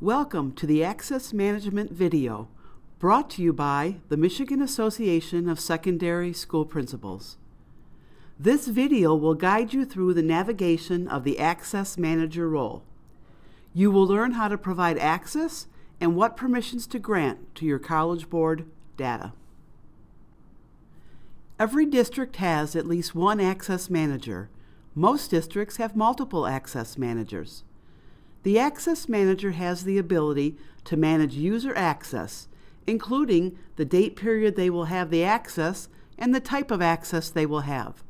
Welcome to the Access Management video, brought to you by the Michigan Association of Secondary School Principals. This video will guide you through the navigation of the Access Manager role. You will learn how to provide access and what permissions to grant to your College Board data. Every district has at least one Access Manager. Most districts have multiple Access Managers. The Access Manager has the ability to manage user access, including the date period they will have the access and the type of access they will have.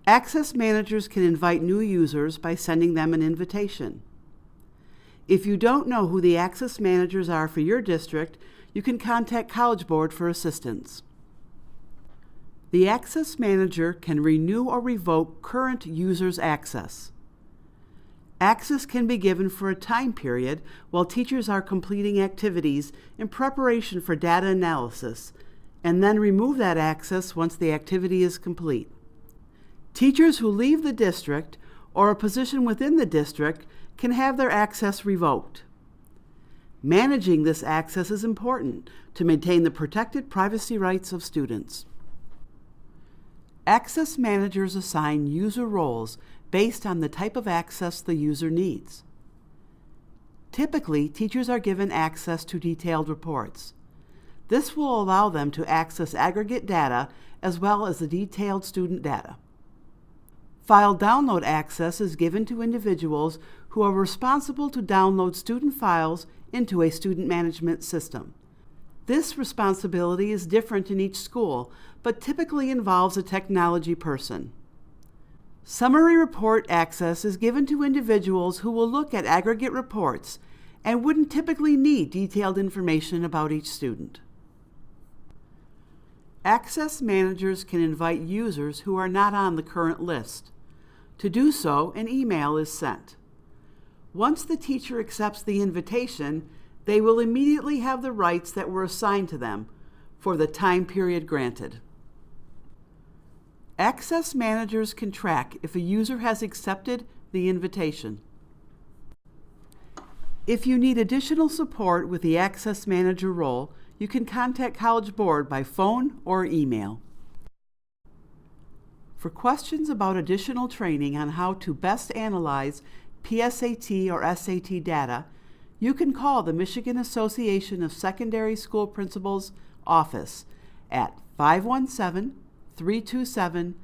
Access Managers can invite new users by sending them an invitation. If you don't know who the Access Managers are for your district, you can contact College Board for assistance. The Access Manager can renew or revoke current users' access. Access can be given for a time period while teachers are completing activities in preparation for data analysis, and then remove that access once the activity is complete. Teachers who leave the district or a position within the district can have their access revoked. Managing this access is important to maintain the protected privacy rights of students. Access Managers assign user roles based on the type of access the user needs. Typically, teachers are given access to detailed reports. This will allow them to access aggregate data as well as the detailed student data. File download access is given to individuals who are responsible to download student files into a student management system. This responsibility is different in each school, but typically involves a technology person. Summary report access is given to individuals who will look at aggregate reports and wouldn't typically need detailed information about each student. Access Managers can invite users who are not on the current list. To do so, an email is sent. Once the teacher accepts the invitation, they will immediately have the rights that were assigned to them for the time period granted. Access Managers can track if a user has accepted the invitation. If you need additional support with the Access Manager role, you can contact College Board by phone or email. For questions about additional training on how to best analyze PSAT or SAT data, you can call the Michigan Association of Secondary School Principals office at 517-327-5315.